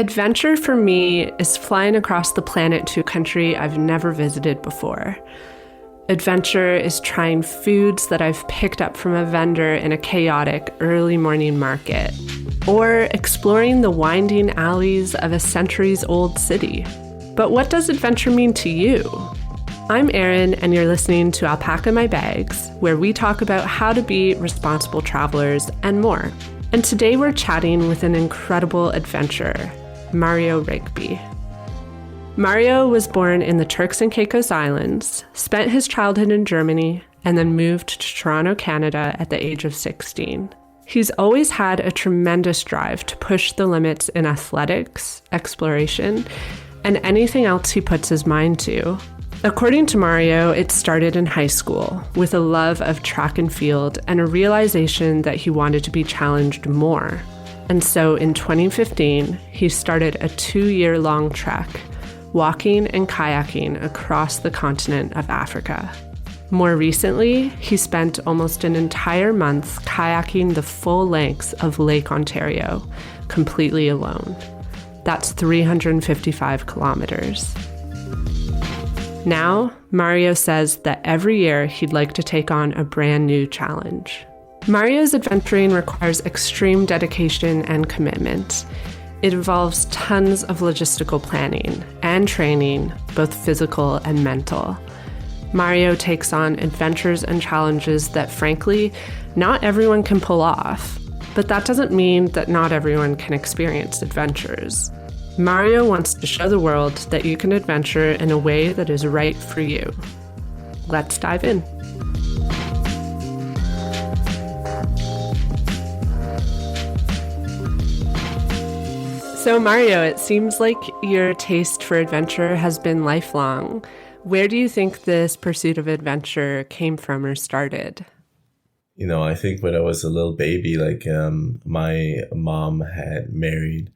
Adventure for me is flying across the planet to a country I've never visited before. Adventure is trying foods that I've picked up from a vendor in a chaotic early morning market, or exploring the winding alleys of a centuries-old city. But what does adventure mean to you? I'm Erin, and you're listening to Alpaca My Bags, where we talk about how to be responsible travelers and more. And today we're chatting with an incredible adventurer, Mario Rigby. Mario was born in the Turks and Caicos Islands, spent his childhood in Germany, and then moved to Toronto, Canada at the age of 16. He's always had a tremendous drive to push the limits in athletics, exploration, and anything else he puts his mind to. According to Mario, it started in high school with a love of track and field and a realization that he wanted to be challenged more. And so in 2015, he started a 2-year-long trek, walking and kayaking across the continent of Africa. More recently, he spent almost an entire month kayaking the full lengths of Lake Ontario, completely alone. That's 355 kilometers. Now, Mario says that every year he'd like to take on a brand new challenge. Mario's adventuring requires extreme dedication and commitment. It involves tons of logistical planning and training, both physical and mental. Mario takes on adventures and challenges that, frankly, not everyone can pull off. But that doesn't mean that not everyone can experience adventures. Mario wants to show the world that you can adventure in a way that is right for you. Let's dive in. So Mario, it seems like your taste for adventure has been lifelong. Where do you think this pursuit of adventure came from or started? I think when I was a little baby, my mom had married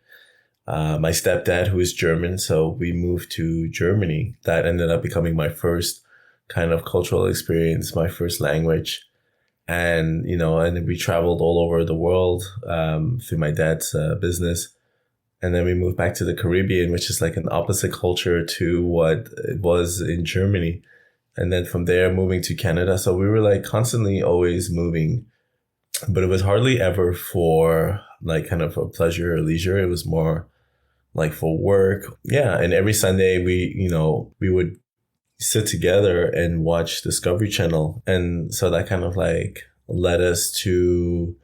my stepdad, who is German. So we moved to Germany. That ended up becoming my first kind of cultural experience, my first language. And, and then we traveled all over the world through my dad's business. And then we moved back to the Caribbean, which is like an opposite culture to what it was in Germany. And then from there, moving to Canada. So we were like constantly always moving, but it was hardly ever for like kind of a pleasure or leisure. It was more like for work. Yeah. And every Sunday we would sit together and watch Discovery Channel. And so that kind of like led us to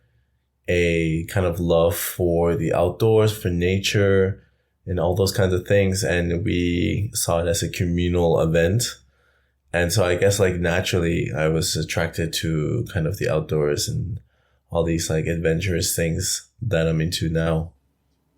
a kind of love for the outdoors, for nature, and all those kinds of things. And we saw it as a communal event. And so I guess like naturally I was attracted to kind of the outdoors and all these like adventurous things that I'm into now.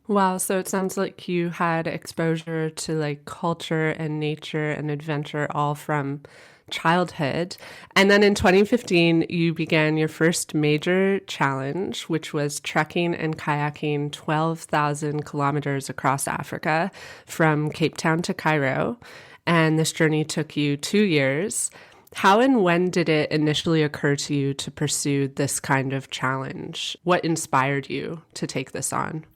Wow, so it sounds like you had exposure to like culture and nature and adventure all from childhood. And then in 2015, you began your first major challenge, which was trekking and kayaking 12,000 kilometers across Africa from Cape Town to Cairo. And this journey took you 2 years. How and when did it initially occur to you to pursue this kind of challenge? What inspired you to take this on?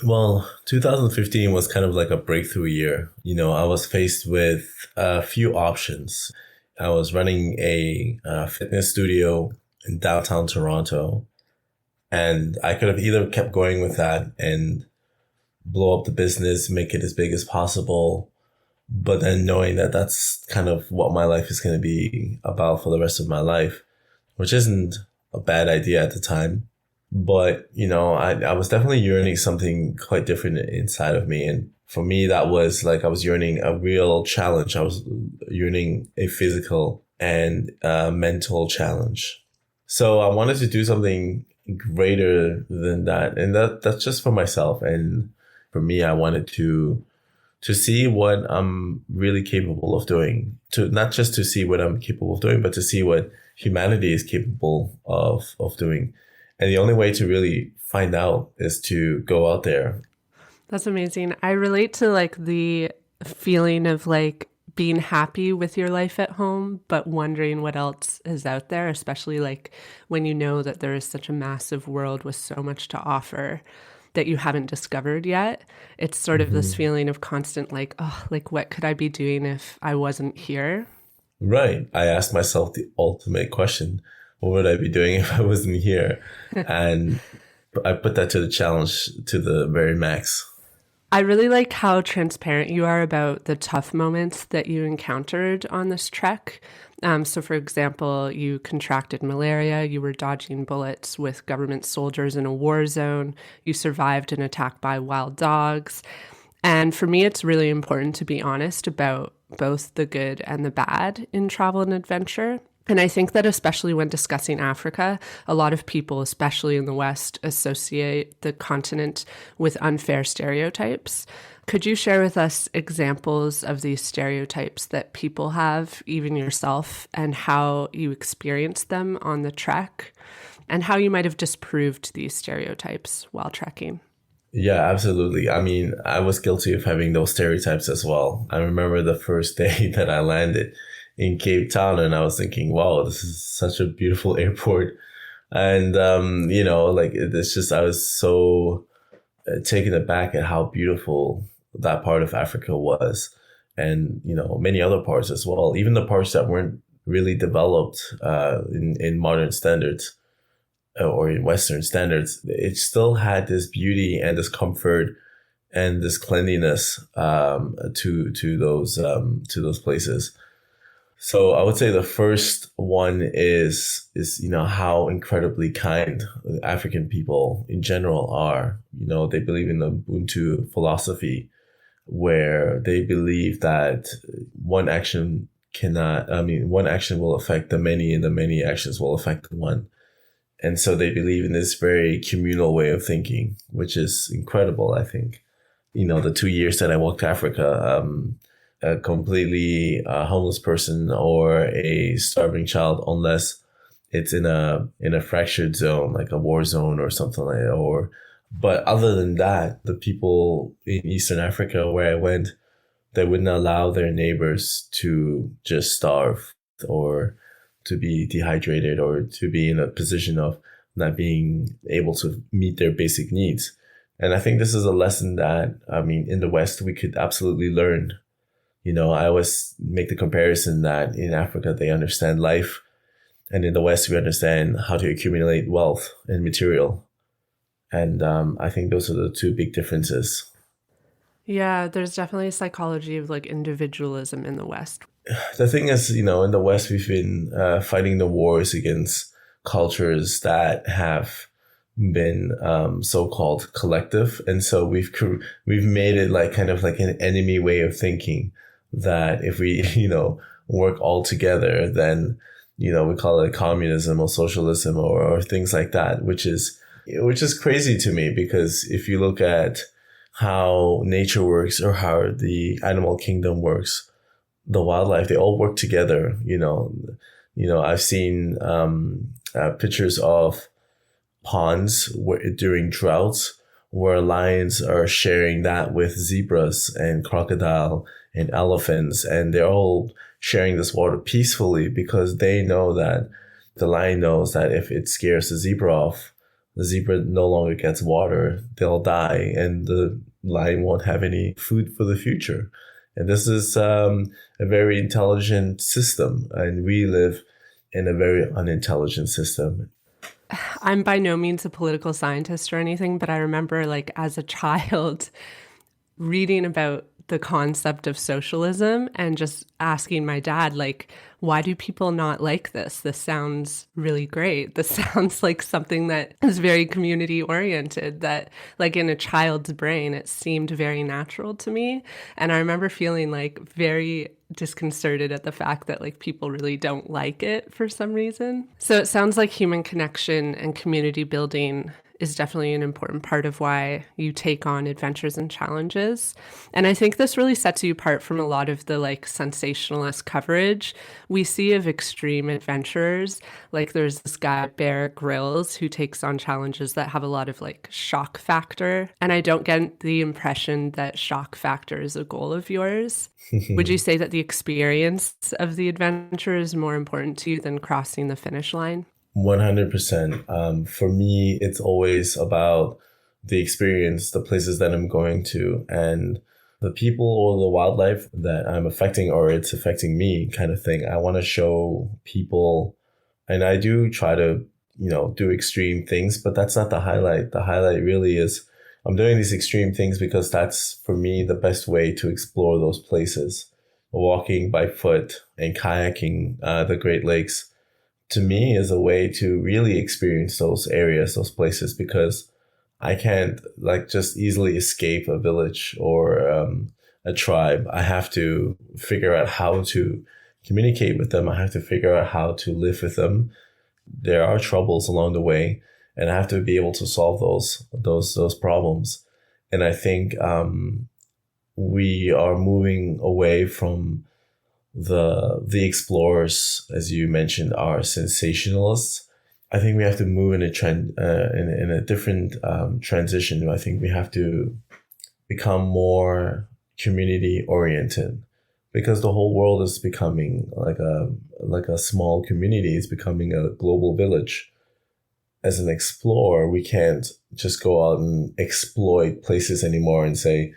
Well, 2015 was kind of like a breakthrough year. I was faced with a few options. I was running a fitness studio in downtown Toronto, and I could have either kept going with that and blow up the business, make it as big as possible, but then knowing that that's kind of what my life is going to be about for the rest of my life, which isn't a bad idea at the time. But, I was definitely yearning something quite different inside of me. And for me, that was like I was yearning a real challenge. I was yearning a physical and mental challenge. So I wanted to do something greater than that. And that's just for myself. And for me, I wanted to see what I'm really capable of doing. To not just to see what I'm capable of doing, but to see what humanity is capable of doing. And the only way to really find out is to go out there. That's amazing. I relate to like the feeling of like being happy with your life at home, but wondering what else is out there, especially like when you know that there is such a massive world with so much to offer. that you haven't discovered yet. It's sort of this Hmm. feeling of constant like, oh, like what could I be doing if I wasn't here? Right. I asked myself the ultimate question: what would I be doing if I wasn't here? And I put that to the challenge to the very max. I really like how transparent you are about the tough moments that you encountered on this trek. So, for example, you contracted malaria, you were dodging bullets with government soldiers in a war zone, you survived an attack by wild dogs. And for me, it's really important to be honest about both the good and the bad in travel and adventure. And I think that especially when discussing Africa, a lot of people, especially in the West, associate the continent with unfair stereotypes. Could you share with us examples of these stereotypes that people have, even yourself, and how you experienced them on the trek, and how you might have disproved these stereotypes while trekking? Yeah, absolutely. I mean, I was guilty of having those stereotypes as well. I remember the first day that I landed in Cape Town and I was thinking, wow, this is such a beautiful airport. And, like it's just, I was so taken aback at how beautiful that part of Africa was. And, many other parts as well, even the parts that weren't really developed in modern standards or in Western standards, it still had this beauty and this comfort and this cleanliness to those places. So I would say the first one is how incredibly kind African people in general are. They believe in the Ubuntu philosophy, where they believe that one action will affect the many, and the many actions will affect the one. And so they believe in this very communal way of thinking, which is incredible, I think. The 2 years that I walked Africa, a completely homeless person or a starving child, unless it's in a fractured zone, like a war zone or something like that. But other than that, the people in Eastern Africa where I went, they wouldn't allow their neighbors to just starve or to be dehydrated or to be in a position of not being able to meet their basic needs. And I think this is a lesson that, in the West, we could absolutely learn. I always make the comparison that in Africa, they understand life. And in the West, we understand how to accumulate wealth and material. And I think those are the two big differences. Yeah, there's definitely a psychology of like individualism in the West. The thing is, in the West, we've been fighting the wars against cultures that have been so-called collective, and so we've made it like kind of like an enemy way of thinking that if we work all together, then we call it communism or socialism or things like that, which is crazy to me, because if you look at how nature works or how the animal kingdom works, the wildlife, they all work together. I've seen pictures of ponds during droughts where lions are sharing that with zebras and crocodile and elephants, and they're all sharing this water peacefully because they know that the lion knows that if it scares the zebra off, the zebra no longer gets water, they'll die, and the lion won't have any food for the future. And this is a very intelligent system, and we live in a very unintelligent system. I'm by no means a political scientist or anything, but I remember like as a child reading about the concept of socialism and just asking my dad, like, why do people not like this? This sounds really great. This sounds like something that is very community oriented, that like in a child's brain, it seemed very natural to me. And I remember feeling like very disconcerted at the fact that like people really don't like it for some reason. So it sounds like human connection and community building is definitely an important part of why you take on adventures and challenges. And I think this really sets you apart from a lot of the like sensationalist coverage we see of extreme adventurers. Like there's this guy, Bear Grylls, who takes on challenges that have a lot of like shock factor. And I don't get the impression that shock factor is a goal of yours. Would you say that the experience of the adventure is more important to you than crossing the finish line? 100%. For me, it's always about the experience, the places that I'm going to, and the people or the wildlife that I'm affecting or it's affecting me kind of thing. I want to show people, and I do try to, do extreme things, but that's not the highlight. The highlight really is I'm doing these extreme things because that's, for me, the best way to explore those places. Walking by foot and kayaking the Great Lakes, to me, is a way to really experience those areas, those places, because I can't just easily escape a village or a tribe. I have to figure out how to communicate with them. I have to figure out how to live with them. There are troubles along the way, and I have to be able to solve those problems. And I think we are moving away from the explorers, as you mentioned, are sensationalists. I think we have to move in a trend in a different transition. I think we have to become more community oriented, because the whole world is becoming like a small community. It's becoming a global village. As an explorer, we can't just go out and exploit places anymore and say,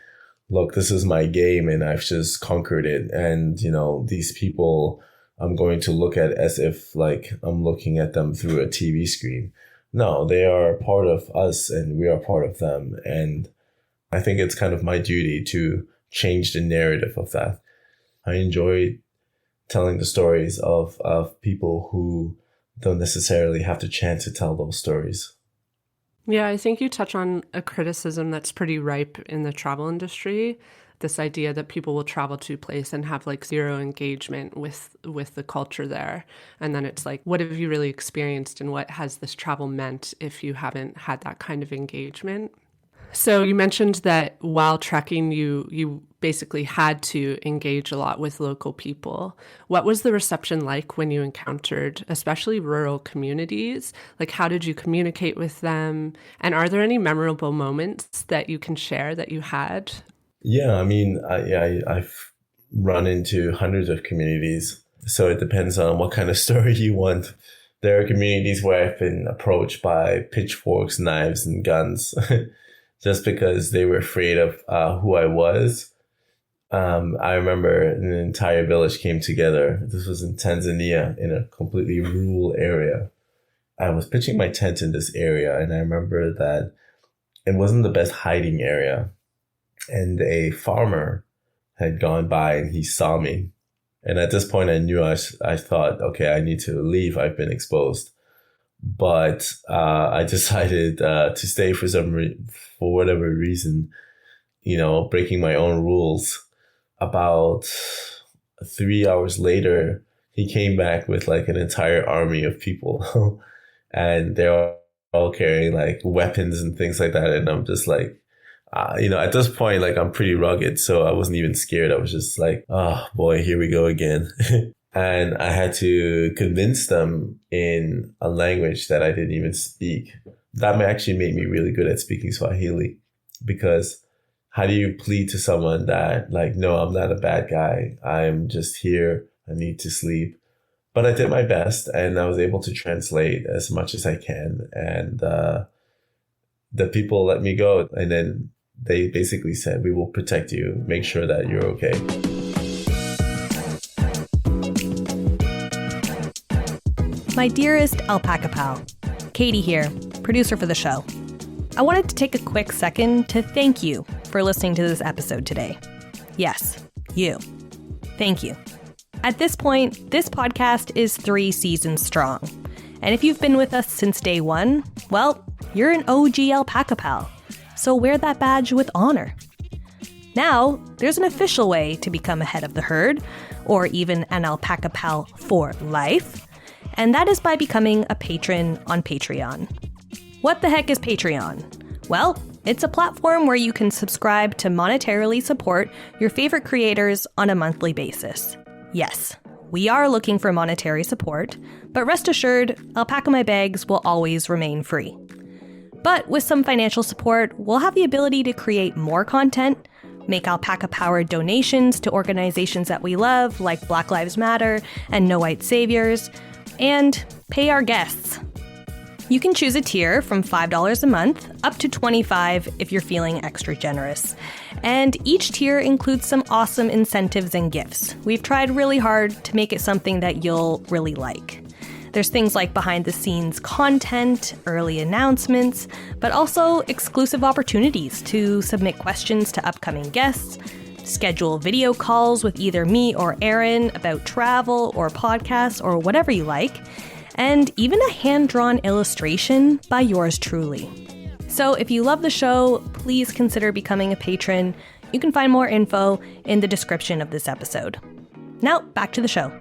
look, this is my game and I've just conquered it. And, these people I'm going to look at as if I'm looking at them through a TV screen. No, they are part of us and we are part of them. And I think it's kind of my duty to change the narrative of that. I enjoy telling the stories of people who don't necessarily have the chance to tell those stories. Yeah, I think you touch on a criticism that's pretty ripe in the travel industry. This idea that people will travel to a place and have zero engagement with the culture there. And then it's what have you really experienced and what has this travel meant if you haven't had that kind of engagement? So you mentioned that while trekking, you basically had to engage a lot with local people. What was the reception like when you encountered, especially rural communities? How did you communicate with them? And are there any memorable moments that you can share that you had? Yeah, I mean, I've run into hundreds of communities. So it depends on what kind of story you want. There are communities where I've been approached by pitchforks, knives, and guns. Just because they were afraid of who I was. I remember an entire village came together. This was in Tanzania, in a completely rural area. I was pitching my tent in this area, and I remember that it wasn't the best hiding area. And a farmer had gone by and he saw me. And at this point, I knew I thought, okay, I need to leave. I've been exposed. But I decided to stay for whatever reason, breaking my own rules. About 3 hours later, he came back with an entire army of people, and they're all carrying weapons and things like that. And I'm just at this point, I'm pretty rugged, so I wasn't even scared. I was just oh boy, here we go again. And I had to convince them in a language that I didn't even speak. That actually made me really good at speaking Swahili, because how do you plead to someone that no, I'm not a bad guy. I'm just here. I need to sleep. But I did my best and I was able to translate as much as I can. And the people let me go. And then they basically said, we will protect you. Make sure that you're okay. My dearest alpaca pal, Katie here, producer for the show. I wanted to take a quick second to thank you for listening to this episode today. Yes, you. Thank you. At this point, this podcast is 3 seasons strong. And if you've been with us since day one, well, you're an OG alpaca pal. So wear that badge with honor. Now, there's an official way to become a head of the herd, or even an alpaca pal for life. And that is by becoming a patron on Patreon. What the heck is Patreon? Well, it's a platform where you can subscribe to monetarily support your favorite creators on a monthly basis. Yes, we are looking for monetary support, but rest assured, Alpaca My Bags will always remain free. But with some financial support, we'll have the ability to create more content, make alpaca-powered donations to organizations that we love, like Black Lives Matter and No White Saviors, and pay our guests. You can choose a tier from $5 a month up to $25 if you're feeling extra generous. And each tier includes some awesome incentives and gifts. We've tried really hard to make it something that you'll really like. There's things like behind-the-scenes content, early announcements, but also exclusive opportunities to submit questions to upcoming guests, schedule video calls with either me or Aaron about travel or podcasts or whatever you like, and even a hand-drawn illustration by yours truly. So if you love the show, please consider becoming a patron. You can find more info in the description of this episode. Now, back to the show.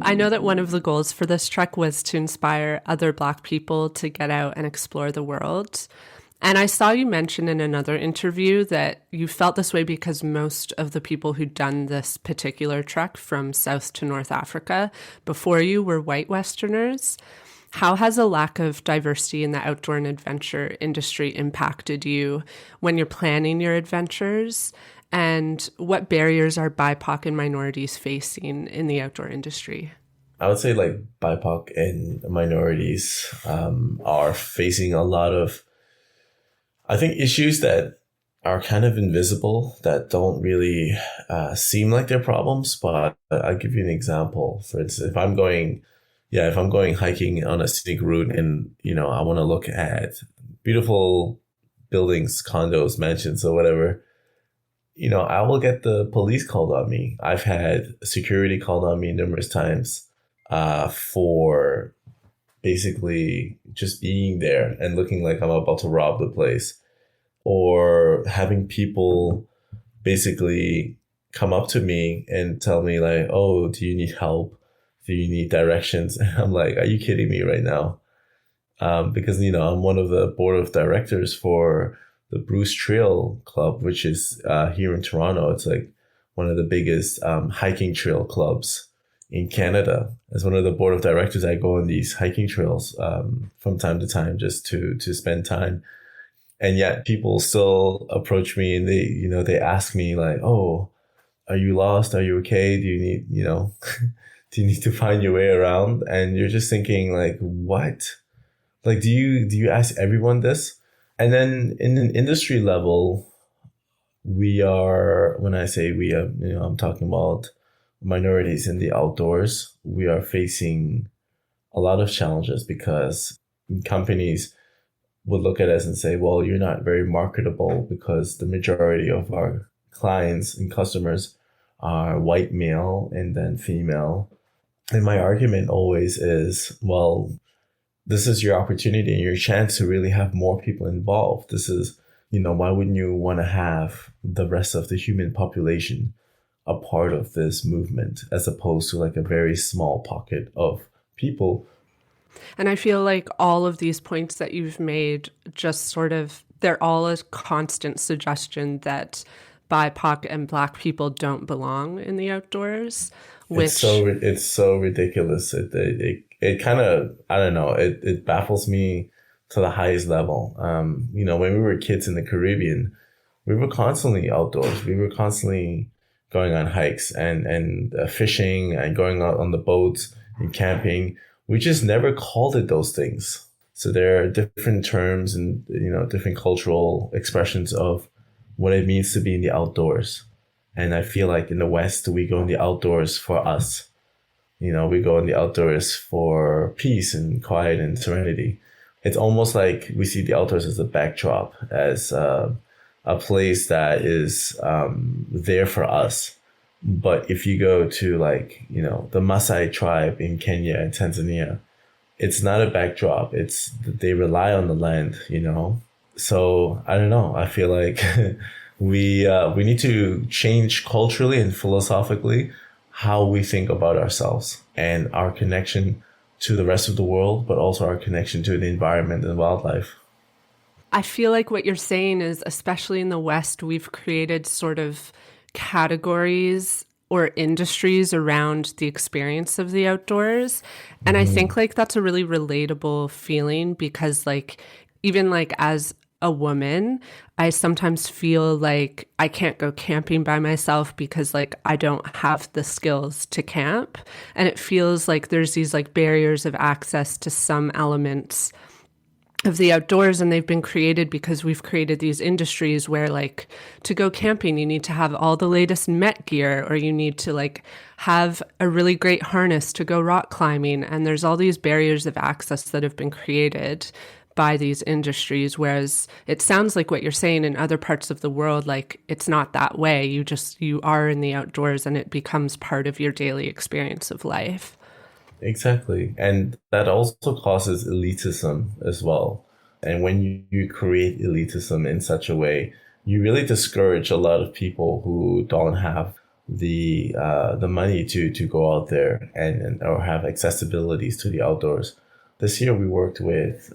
I know that one of the goals for this trek was to inspire other Black people to get out and explore the world. And I saw you mention in another interview that you felt this way because most of the people who'd done this particular trek from South to North Africa before you were white Westerners. How has a lack of diversity in the outdoor and adventure industry impacted you when you're planning your adventures? And what barriers are BIPOC and minorities facing in the outdoor industry? I would say like BIPOC and minorities are facing a lot of, I think, issues that are kind of invisible, that don't really seem like they're problems. But I'll give you an example. For instance, if I'm going hiking on a scenic route and, I want to look at beautiful buildings, condos, mansions, or whatever, I will get the police called on me. I've had security called on me numerous times for basically just being there and looking like I'm about to rob the place, or having people basically come up to me and tell me like, oh, do you need help? Do you need directions? And I'm like, are you kidding me right now? Because, I'm one of the board of directors for the Bruce Trail Club, which is here in Toronto. It's like one of the biggest hiking trail clubs in Canada. As one of the board of directors, I go on these hiking trails from time to time just to spend time. And yet people still approach me and they ask me like, oh, are you lost? Are you okay? Do you need, do you need to find your way around? And you're just thinking like, what? Like, do you ask everyone this? And then in an industry level, we are, when I say we are, I'm talking about minorities in the outdoors. We are facing a lot of challenges because companies would look at us and say, well, you're not very marketable because the majority of our clients and customers are white male and then female. And my argument always is, well, this is your opportunity and your chance to really have more people involved. This is, why wouldn't you want to have the rest of the human population a part of this movement as opposed to like a very small pocket of people? And I feel like all of these points that you've made just sort of, they're all a constant suggestion that BIPOC and Black people don't belong in the outdoors. Which it's so ridiculous. It kind of, I don't know, it baffles me to the highest level. When we were kids in the Caribbean, we were constantly outdoors. We were constantly going on hikes and fishing and going out on the boats and camping. We just never called it those things. So there are different terms and, different cultural expressions of what it means to be in the outdoors. And I feel like in the West, we go in the outdoors for us. We go in the outdoors for peace and quiet and serenity. It's almost like we see the outdoors as a backdrop, as a place that is there for us. But if you go to the Maasai tribe in Kenya and Tanzania, it's not a backdrop. They rely on the land, So I don't know. I feel like we need to change culturally and philosophically how we think about ourselves and our connection to the rest of the world, but also our connection to the environment and wildlife. I feel like what you're saying is, especially in the West, we've created sort of categories or industries around the experience of the outdoors. And I think that's a really relatable feeling because even as a woman, I sometimes feel like I can't go camping by myself because like I don't have the skills to camp. And it feels like there's these like barriers of access to some elements of the outdoors, and they've been created because we've created these industries where like to go camping you need to have all the latest Met gear, or you need to like have a really great harness to go rock climbing, and there's all these barriers of access that have been created by these industries, whereas it sounds like what you're saying in other parts of the world, like it's not that way. You are in the outdoors and it becomes part of your daily experience of life. Exactly. And that also causes elitism as well. And when you create elitism in such a way, you really discourage a lot of people who don't have the money to go out there and or have accessibilities to the outdoors. This year we worked with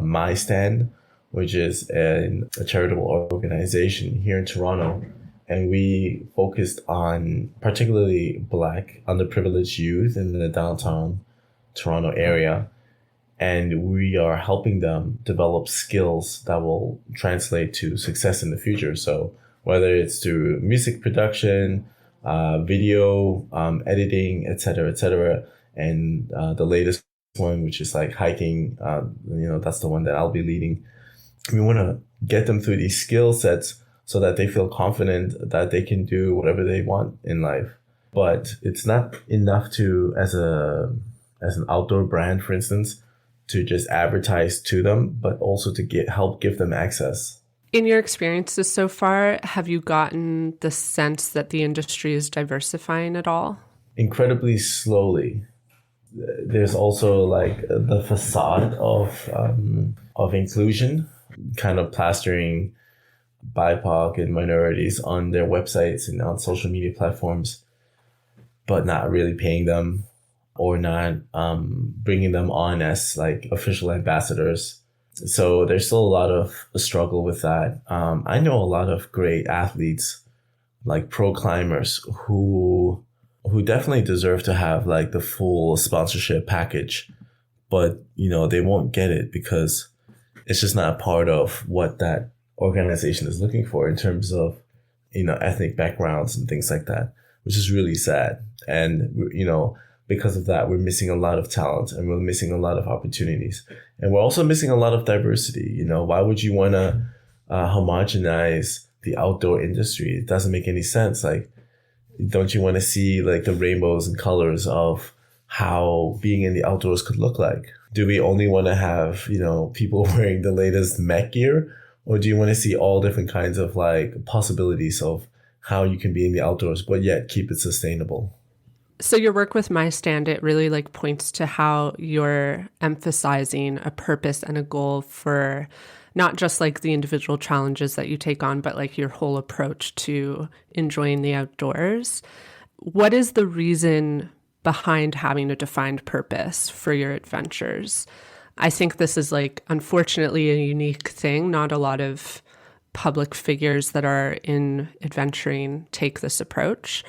My Stand, which is a charitable organization here in Toronto. And we focused on particularly Black underprivileged youth in the downtown Toronto area. And we are helping them develop skills that will translate to success in the future. So whether it's through music production, video, editing, et cetera, and the latest one, which is like hiking, that's the one that I'll be leading. We want to get them through these skill sets so that they feel confident that they can do whatever they want in life. But it's not enough to, as an outdoor brand, for instance, to just advertise to them, but also to help give them access. In your experiences so far, have you gotten the sense that the industry is diversifying at all? Incredibly slowly. There's also like the facade of inclusion, kind of plastering BIPOC and minorities on their websites and on social media platforms, but not really paying them or not bringing them on as like official ambassadors. So there's still a lot of struggle with that. I know a lot of great athletes, like pro climbers, who definitely deserve to have like the full sponsorship package, but they won't get it because it's just not part of what that organization is looking for in terms of ethnic backgrounds and things like that, which is really sad. And because of that, we're missing a lot of talent and we're missing a lot of opportunities, and we're also missing a lot of diversity. Why would you want to homogenize the outdoor industry? It doesn't make any sense. Like, don't you want to see like the rainbows and colors of how being in the outdoors could look like? Do we only want to have people wearing the latest Met gear? Or do you want to see all different kinds of like possibilities of how you can be in the outdoors, but yet keep it sustainable? So your work with My Stand, it really like points to how you're emphasizing a purpose and a goal for not just like the individual challenges that you take on, but like your whole approach to enjoying the outdoors. What is the reason behind having a defined purpose for your adventures? I think this is like, unfortunately, a unique thing. Not a lot of public figures that are in adventuring take this approach.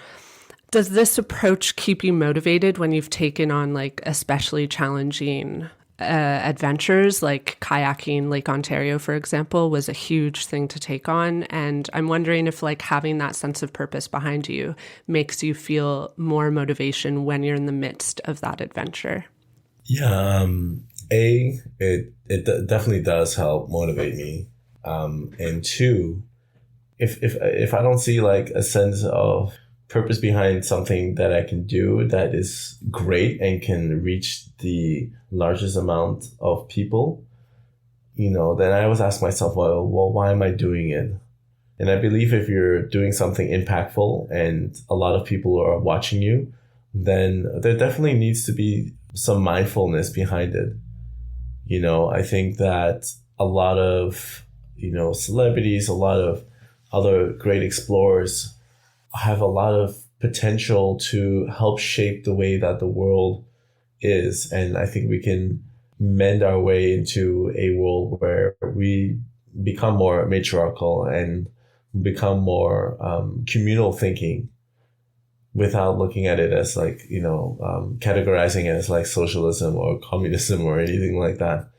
Does this approach keep you motivated when you've taken on like especially challenging adventures, like kayaking Lake Ontario, for example, was a huge thing to take on? And I'm wondering if like having that sense of purpose behind you makes you feel more motivation when you're in the midst of that adventure. Yeah, it definitely does help motivate me. And two, if I don't see like a sense of purpose behind something that I can do that is great and can reach the largest amount of people, then I always ask myself, well, why am I doing it? And I believe if you're doing something impactful and a lot of people are watching you, then there definitely needs to be some mindfulness behind it. I think that a lot of, celebrities, a lot of other great explorers have a lot of potential to help shape the way that the world is. And I think we can mend our way into a world where we become more matriarchal and become more communal thinking without looking at it as like, categorizing it as like socialism or communism or anything like that.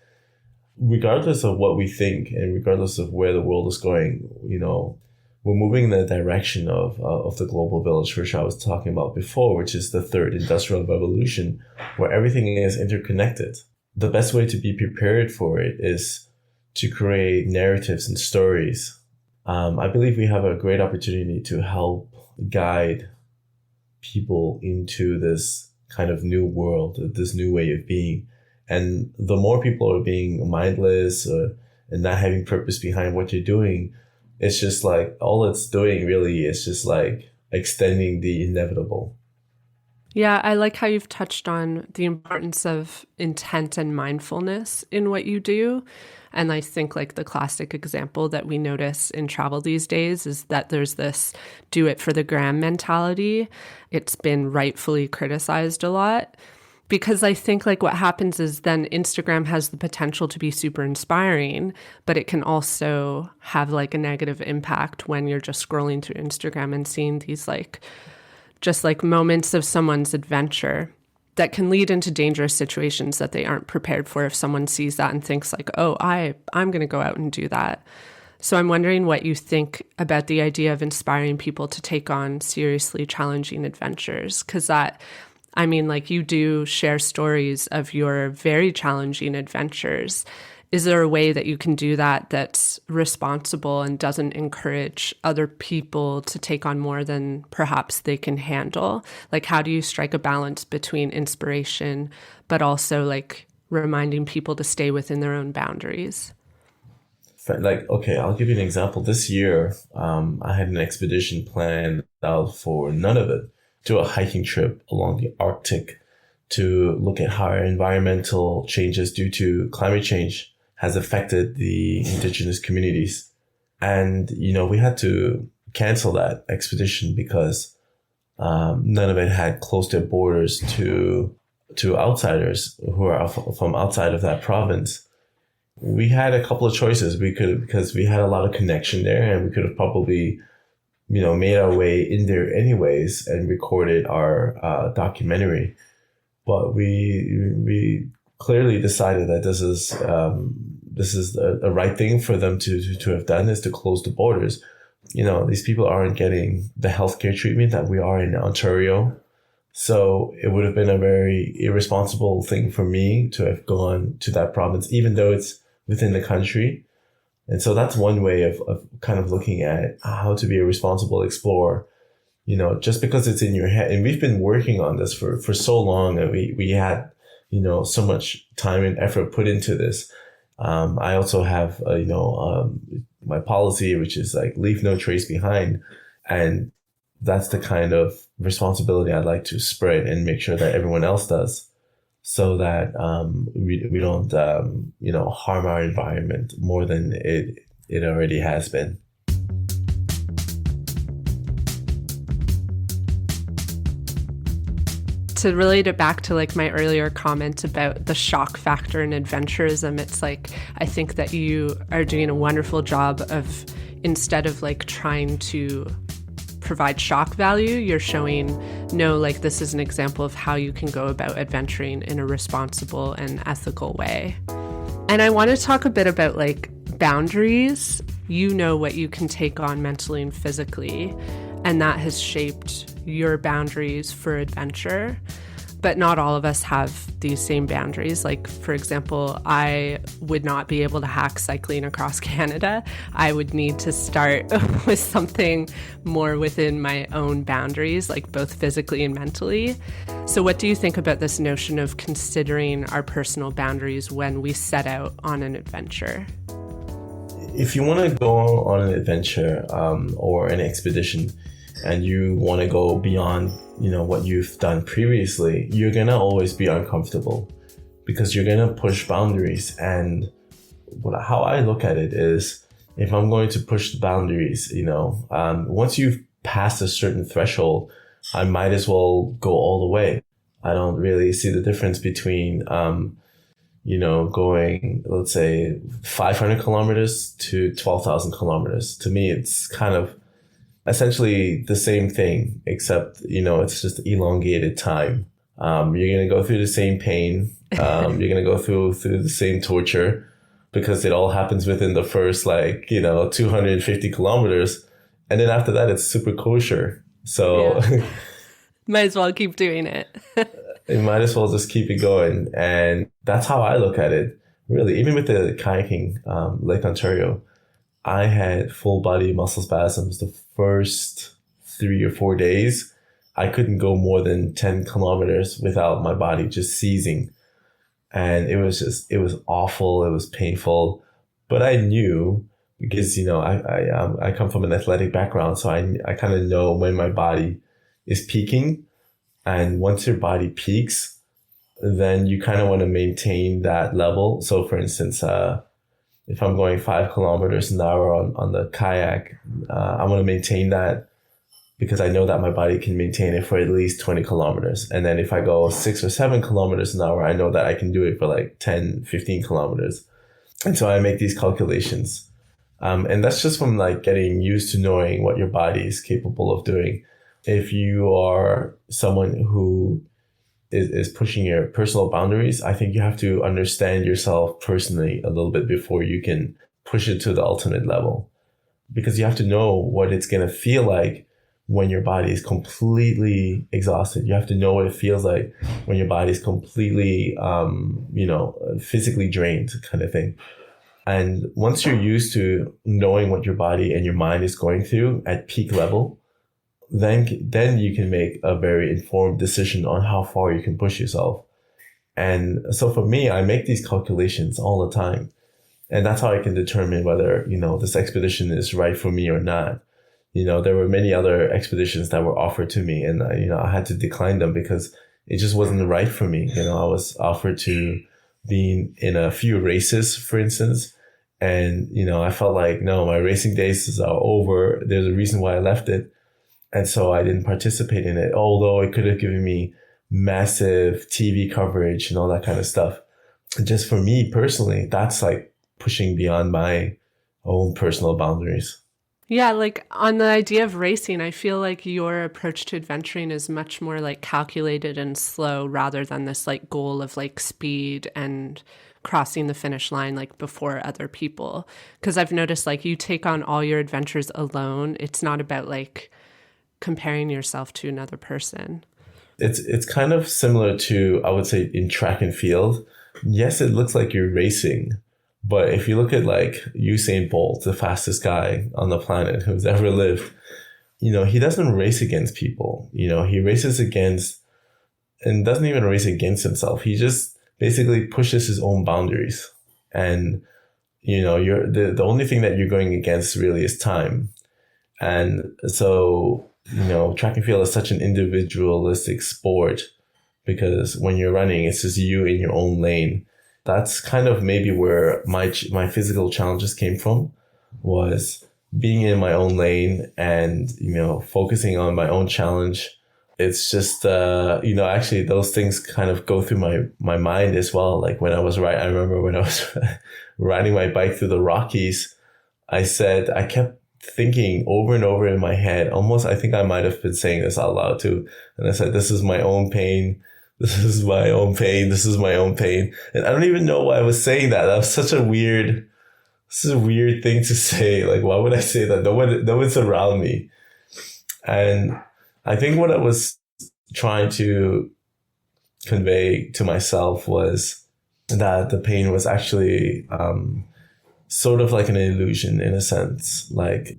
regardless of what we think and regardless of where the world is going, we're moving in the direction of the global village, which I was talking about before, which is the third industrial revolution, where everything is interconnected. The best way to be prepared for it is to create narratives and stories. I believe we have a great opportunity to help guide people into this kind of new world, this new way of being. And the more people are being mindless and not having purpose behind what you're doing, it's just like all it's doing really is just like extending the inevitable. Yeah, I like how you've touched on the importance of intent and mindfulness in what you do. And I think like the classic example that we notice in travel these days is that there's this do it for the gram mentality. It's been rightfully criticized a lot because I think like what happens is then Instagram has the potential to be super inspiring, but it can also have like a negative impact when you're just scrolling through Instagram and seeing these like just like moments of someone's adventure that can lead into dangerous situations that they aren't prepared for if someone sees that and thinks like, oh, I'm going to go out and do that. So I'm wondering what you think about the idea of inspiring people to take on seriously challenging adventures. Because that, I mean, like you do share stories of your very challenging adventures. Is there a way that you can do that that's responsible and doesn't encourage other people to take on more than perhaps they can handle? Like, how do you strike a balance between inspiration, but also like reminding people to stay within their own boundaries? Like, okay, I'll give you an example. This year, I had an expedition planned out for Nunavut, to a hiking trip along the Arctic to look at how our environmental changes due to climate change has affected the indigenous communities. And, we had to cancel that expedition because none of it had closed their borders to outsiders who are from outside of that province. We had a couple of choices. Because we had a lot of connection there and we could have probably, made our way in there anyways and recorded our documentary. But we clearly decided that this is the right thing for them to have done, is to close the borders. These people aren't getting the healthcare treatment that we are in Ontario. So it would have been a very irresponsible thing for me to have gone to that province, even though it's within the country. And so that's one way of kind of looking at how to be a responsible explorer. Just because it's in your head. And we've been working on this for so long, and we had, so much time and effort put into this. I also have, my policy, which is like leave no trace behind. And that's the kind of responsibility I'd like to spread and make sure that everyone else does, so that we don't, harm our environment more than it already has been. To relate it back to like my earlier comment about the shock factor in adventurism, it's like, I think that you are doing a wonderful job of, instead of like trying to provide shock value, you're showing, no, like this is an example of how you can go about adventuring in a responsible and ethical way. And I want to talk a bit about like boundaries. You know what you can take on mentally and physically, and that has shaped your boundaries for adventure. But not all of us have these same boundaries. Like, for example, I would not be able to hack cycling across Canada. I would need to start with something more within my own boundaries, like both physically and mentally. So what do you think about this notion of considering our personal boundaries when we set out on an adventure? If you want to go on an adventure or an expedition, and you want to go beyond, what you've done previously, you're going to always be uncomfortable because you're going to push boundaries. And how I look at it is, if I'm going to push the boundaries, once you've passed a certain threshold, I might as well go all the way. I don't really see the difference between, going, let's say, 500 kilometers to 12,000 kilometers. To me, it's kind of essentially the same thing, except, it's just elongated time. You're going to go through the same pain. You're going to go through the same torture. because it all happens within the first 250 kilometers. And then after that, it's super kosher. So might as well keep doing it. you might as well just keep it going. And that's how I look at it, really. Even with the kayaking, Lake Ontario, I had full body muscle spasms the first 3 or 4 days. I couldn't go more than 10 kilometers without my body just seizing. And it was awful. It was painful. But I knew, because, I come from an athletic background, so I kind of know when my body is peaking. And once your body peaks, then you kind of want to maintain that level. So for instance, if I'm going 5 kilometers an hour on the kayak, I want to maintain that, because I know that my body can maintain it for at least 20 kilometers. And then if I go 6 or 7 kilometers an hour, I know that I can do it for like 10, 15 kilometers. And so I make these calculations. And that's just from like getting used to knowing what your body is capable of doing. If you are someone who is pushing your personal boundaries, I think you have to understand yourself personally a little bit before you can push it to the ultimate level. Because you have to know what it's going to feel like when your body is completely exhausted. You have to know what it feels like when your body is completely, physically drained, kind of thing. And once you're used to knowing what your body and your mind is going through at peak level, then you can make a very informed decision on how far you can push yourself. And so for me, I make these calculations all the time. And that's how I can determine whether, this expedition is right for me or not. There were many other expeditions that were offered to me, and, I had to decline them because it just wasn't right for me. I was offered to be in a few races, for instance. And, I felt like, no, my racing days are over. There's a reason why I left it. And so I didn't participate in it, although it could have given me massive TV coverage and all that kind of stuff. Just for me personally, that's like pushing beyond my own personal boundaries. Yeah, like on the idea of racing, I feel like your approach to adventuring is much more like calculated and slow rather than this like goal of like speed and crossing the finish line like before other people. Because I've noticed like you take on all your adventures alone. It's not about like comparing yourself to another person. It's kind of similar to, I would say, in track and field. Yes, it looks like you're racing. But if you look at like Usain Bolt, the fastest guy on the planet who's ever lived, he doesn't race against people. He races against, and doesn't even race against himself. He just basically pushes his own boundaries. And, you're the only thing that you're going against really is time. And so, track and field is such an individualistic sport, because when you're running, it's just you in your own lane. That's kind of maybe where my physical challenges came from, was being in my own lane and, focusing on my own challenge. It's just, actually those things kind of go through my mind as well. Like I remember when I was riding my bike through the Rockies, I kept thinking over and over in my head, almost, I think I might have been saying this out loud too. And I said, this is my own pain. This is my own pain. This is my own pain. And I don't even know why I was saying that. That was such a weird thing to say. Like, why would I say that? No one's around me. And I think what I was trying to convey to myself was that the pain was actually, sort of like an illusion in a sense. I've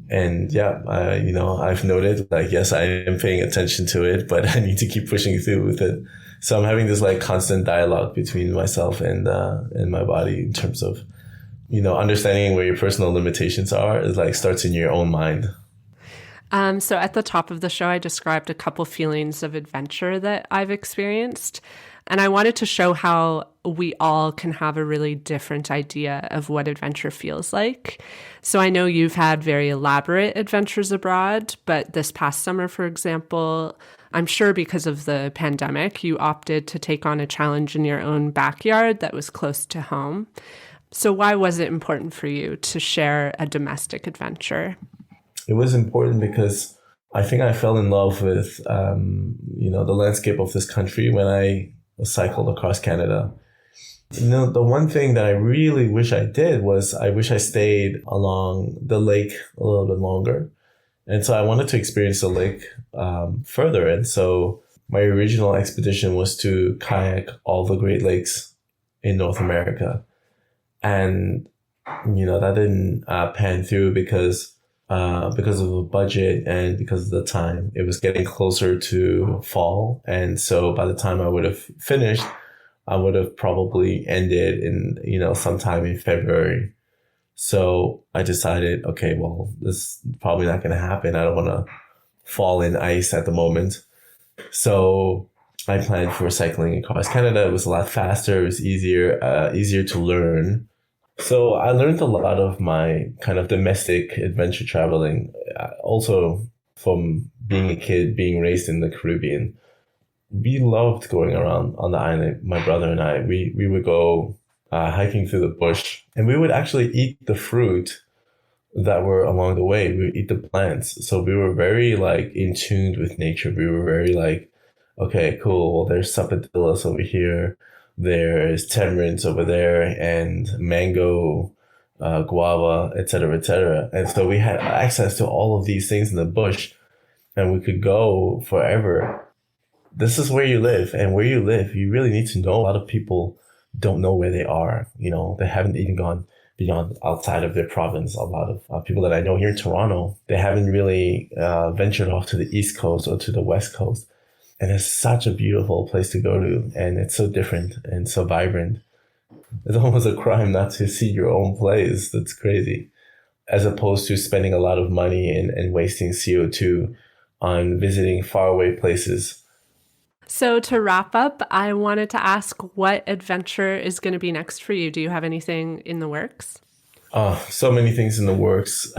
noted, like, yes, I am paying attention to it, but I need to keep pushing through with it. So I'm having this like constant dialogue between myself and my body in terms of, understanding where your personal limitations are. Is like starts in your own mind. So at the top of the show, I described a couple feelings of adventure that I've experienced. And I wanted to show how we all can have a really different idea of what adventure feels like. So I know you've had very elaborate adventures abroad, but this past summer, for example, I'm sure because of the pandemic, you opted to take on a challenge in your own backyard that was close to home. So why was it important for you to share a domestic adventure? It was important because I think I fell in love with, the landscape of this country when I cycled across Canada. The one thing that I really wish I did was I wish I stayed along the lake a little bit longer. And so I wanted to experience the lake further. And so my original expedition was to kayak all the Great Lakes in North America. And, that didn't pan through because of the budget and because of the time. It was getting closer to fall. And so by the time I would have finished, I would have probably ended in, sometime in February. So I decided, okay, well, this is probably not going to happen. I don't want to fall in ice at the moment. So I planned for cycling across Canada. It was a lot faster. It was easier to learn. So I learned a lot of my kind of domestic adventure traveling, also from being a kid, being raised in the Caribbean. We loved going around on the island. My brother and I, we would go hiking through the bush, and we would actually eat the fruit that were along the way. We would eat the plants. So we were very in tune with nature. We were very okay, cool. Well, there's sapodillos over here. There's tamarinds over there, and mango, guava, etc., etc. And so we had access to all of these things in the bush, and we could go forever. This is where you live, and where you live, you really need to know. A lot of people don't know where they are. They haven't even gone beyond outside of their province. A lot of people that I know here in Toronto, they haven't really ventured off to the East Coast or to the West Coast. And it's such a beautiful place to go to, and it's so different and so vibrant. It's almost a crime not to see your own place. That's crazy. As opposed to spending a lot of money and wasting CO2 on visiting faraway places. So to wrap up, I wanted to ask what adventure is going to be next for you. Do you have anything in the works? Oh, so many things in the works.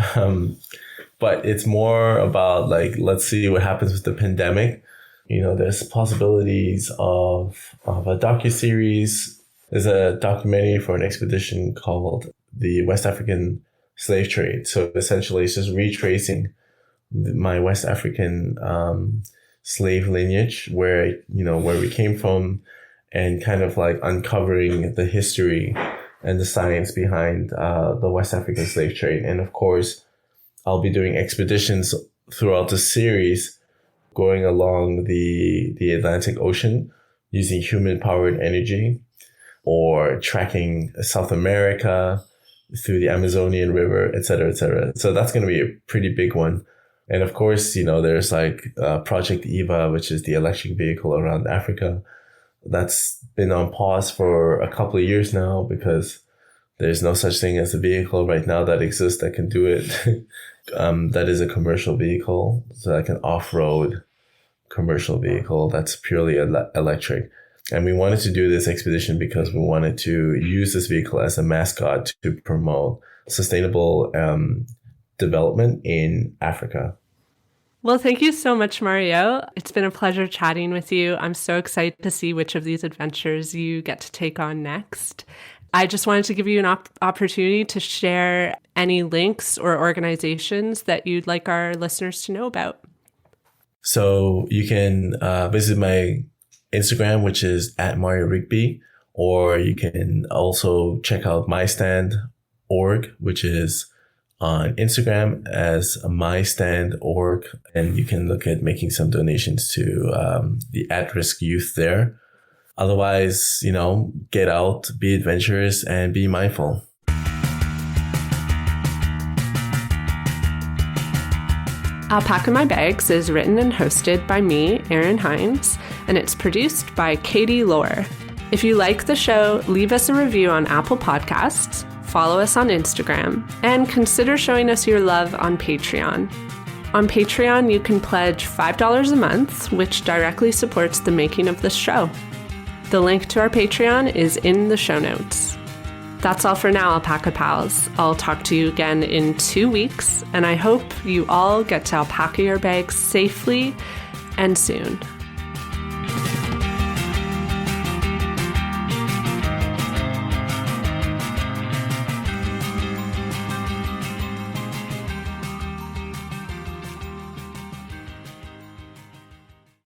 But it's more about let's see what happens with the pandemic. There's possibilities of a docuseries. There's a documentary for an expedition called the West African Slave Trade. So essentially it's just retracing my West African slave lineage, where we came from, and kind of uncovering the history and the science behind the West African slave trade. And of course, I'll be doing expeditions throughout the series, going along the Atlantic Ocean using human-powered energy, or tracking South America through the Amazonian River, et cetera, et cetera. So that's going to be a pretty big one. And of course, there's Project Eva, which is the electric vehicle around Africa. That's been on pause for a couple of years now because there's no such thing as a vehicle right now that exists that can do it. That is a commercial vehicle, so like an off-road commercial vehicle that's purely electric. And we wanted to do this expedition because we wanted to use this vehicle as a mascot to promote sustainable development in Africa. Well, thank you so much, Mario. It's been a pleasure chatting with you. I'm so excited to see which of these adventures you get to take on next. I just wanted to give you an opportunity to share any links or organizations that you'd like our listeners to know about. So you can visit my Instagram, which is @Mario Rigby, or you can also check out mystand.org, which is on Instagram as mystand.org, and you can look at making some donations to the at-risk youth there. Otherwise, get out, be adventurous, and be mindful. Alpaca My Bags is written and hosted by me, Erin Hines, and it's produced by Katie Lohr. If you like the show, leave us a review on Apple Podcasts, follow us on Instagram, and consider showing us your love on Patreon. On Patreon, you can pledge $5 a month, which directly supports the making of this show. The link to our Patreon is in the show notes. That's all for now, Alpaca Pals. I'll talk to you again in 2 weeks, and I hope you all get to alpaca your bags safely and soon.